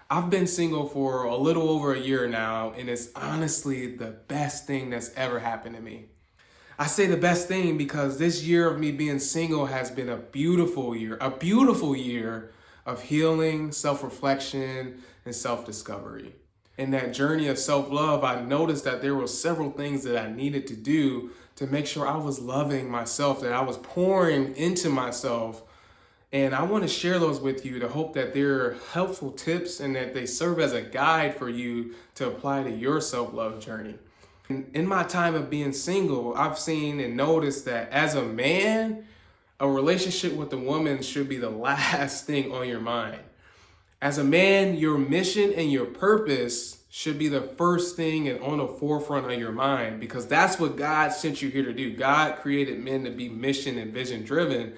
I've been single for a little over a year now, and it's honestly the best thing that's ever happened to me. I say the best thing because this year of me being single has been a beautiful year of healing, self-reflection, and self-discovery. In that journey of self-love, I noticed that there were several things that I needed to do to make sure I was loving myself, that I was pouring into myself. And I want to share those with you to hope that they're helpful tips and that they serve as a guide for you to apply to your self-love journey. In my time of being single, I've seen and noticed that as a man, a relationship with a woman should be the last thing on your mind. As a man, your mission and your purpose should be the first thing and on the forefront of your mind, because that's what God sent you here to do. God created men to be mission and vision driven.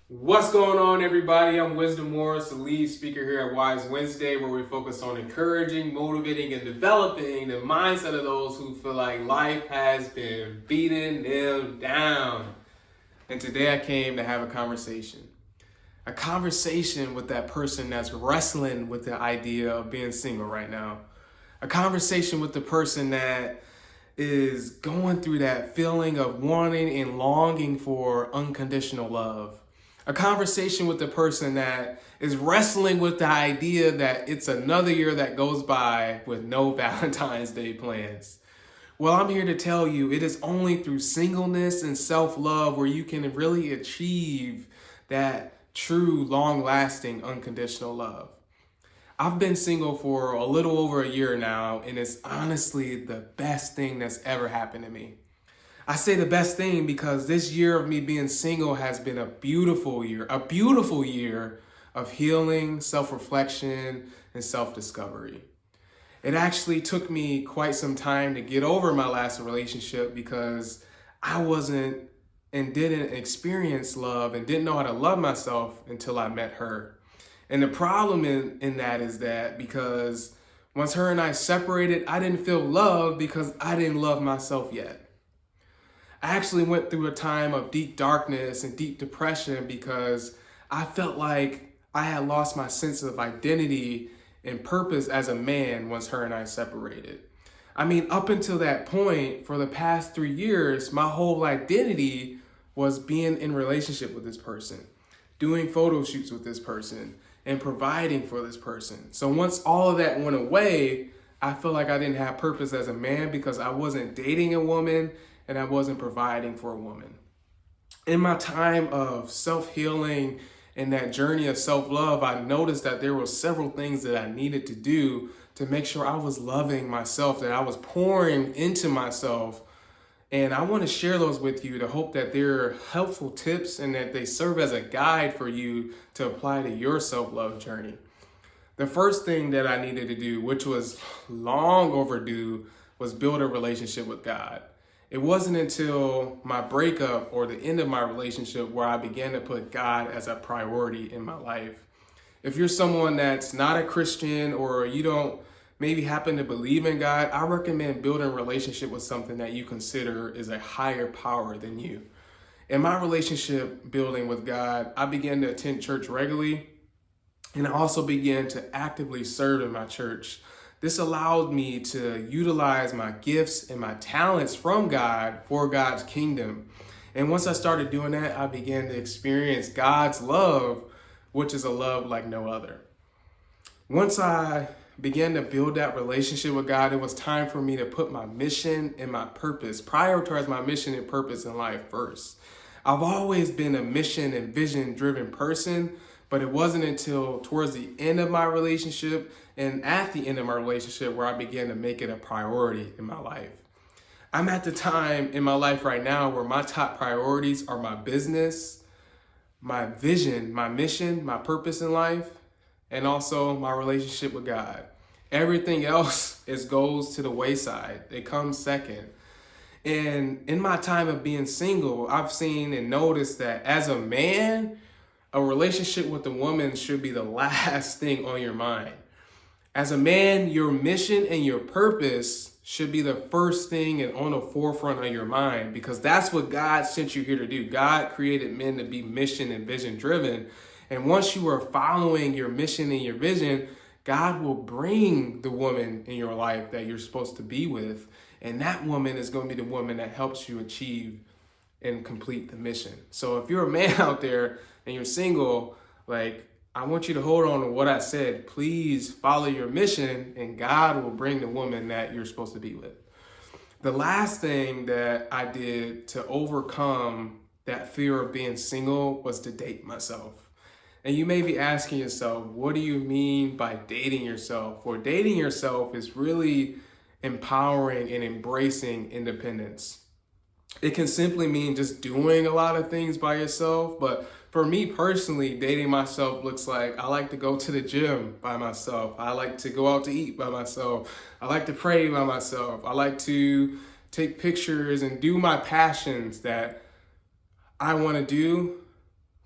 What's going on, everybody? I'm Wisdom Morris, the lead speaker here at Wise Wednesday, where we focus on encouraging, motivating, and developing the mindset of those who feel like life has been beating them down. And today I came to have a conversation with that person that's wrestling with the idea of being single right now. A conversation with the person that is going through that feeling of wanting and longing for unconditional love. A conversation with the person that is wrestling with the idea that it's another year that goes by with no Valentine's Day plans. Well, I'm here to tell you it is only through singleness and self-love where you can really achieve that true, long-lasting, unconditional love. I've been single for a little over a year now, and it's honestly the best thing that's ever happened to me. I say the best thing because this year of me being single has been a beautiful year of healing, self-reflection, and self-discovery. It actually took me quite some time to get over my last relationship because I wasn't and didn't experience love and didn't know how to love myself until I met her. And the problem in that is that because once her and I separated, I didn't feel love because I didn't love myself yet. I actually went through a time of deep darkness and deep depression because I felt like I had lost my sense of identity and purpose as a man once her and I separated. I mean, up until that point, for the past 3 years, my whole identity was being in relationship with this person, doing photo shoots with this person, and providing for this person. So once all of that went away, I felt like I didn't have purpose as a man because I wasn't dating a woman and I wasn't providing for a woman. In my time of self-healing and that journey of self-love, I noticed that there were several things that I needed to do to make sure I was loving myself, that I was pouring into myself. And I want to share those with you to hope that they're helpful tips and that they serve as a guide for you to apply to your self-love journey. The first thing that I needed to do, which was long overdue, was build a relationship with God. It wasn't until my breakup or the end of my relationship where I began to put God as a priority in my life. If you're someone that's not a Christian or you don't maybe happen to believe in God, I recommend building a relationship with something that you consider is a higher power than you. In my relationship building with God, I began to attend church regularly, and I also began to actively serve in my church. This allowed me to utilize my gifts and my talents from God for God's kingdom. And once I started doing that, I began to experience God's love, which is a love like no other. Once I began to build that relationship with God, it was time for me to put my mission and my purpose, prioritize my mission and purpose in life first. I've always been a mission and vision driven person, but it wasn't until towards the end of my relationship and at the end of my relationship where I began to make it a priority in my life. I'm at the time in my life right now where my top priorities are my business, my vision, my mission, my purpose in life, and also my relationship with God. Everything else goes to the wayside. It comes second. And in my time of being single, I've seen and noticed that as a man, a relationship with a woman should be the last thing on your mind. As a man, your mission and your purpose should be the first thing and on the forefront of your mind, because that's what God sent you here to do. God created men to be mission and vision driven. And once you are following your mission and your vision, God will bring the woman in your life that you're supposed to be with. And that woman is going to be the woman that helps you achieve and complete the mission. So if you're a man out there and you're single, like, I want you to hold on to what I said. Please follow your mission and God will bring the woman that you're supposed to be with. The last thing that I did to overcome that fear of being single was to date myself. And you may be asking yourself, what do you mean by dating yourself? Well, dating yourself is really empowering and embracing independence. It can simply mean just doing a lot of things by yourself. But for me personally, dating myself looks like I like to go to the gym by myself. I like to go out to eat by myself. I like to pray by myself. I like to take pictures and do my passions that I want to do.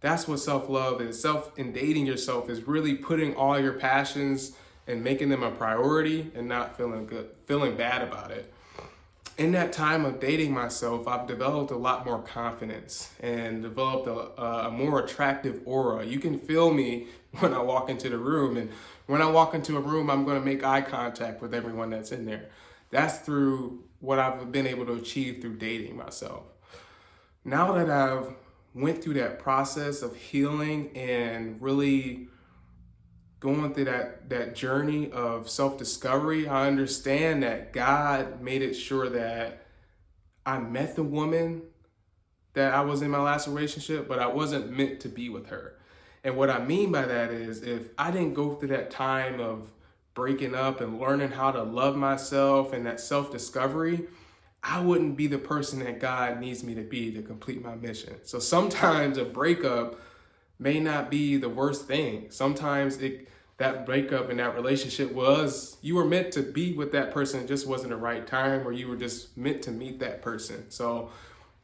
That's what self-love is. And dating yourself is really putting all your passions and making them a priority and not feeling bad about it. In that time of dating myself, I've developed a lot more confidence and developed a more attractive aura. You can feel me when I walk into the room. And when I walk into a room, I'm going to make eye contact with everyone that's in there. That's through what I've been able to achieve through dating myself. Now that I've went through that process of healing and really going through that journey of self-discovery, I understand that God made it sure that I met the woman that I was in my last relationship, but I wasn't meant to be with her. And what I mean by that is, if I didn't go through that time of breaking up and learning how to love myself and that self-discovery, I wouldn't be the person that God needs me to be to complete my mission. So sometimes a breakup may not be the worst thing. Sometimes that breakup in that relationship was, you were meant to be with that person, it just wasn't the right time, or you were just meant to meet that person. So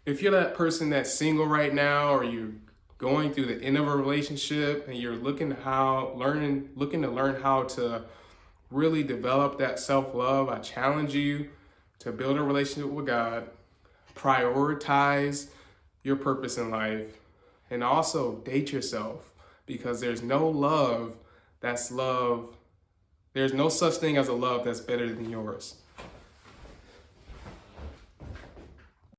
if you're that person that's single right now, or you're going through the end of a relationship and you're looking to learn how to really develop that self-love, I challenge you to build a relationship with God, prioritize your purpose in life, and also date yourself, because there's no love that's love. There's no such thing as a love that's better than yours.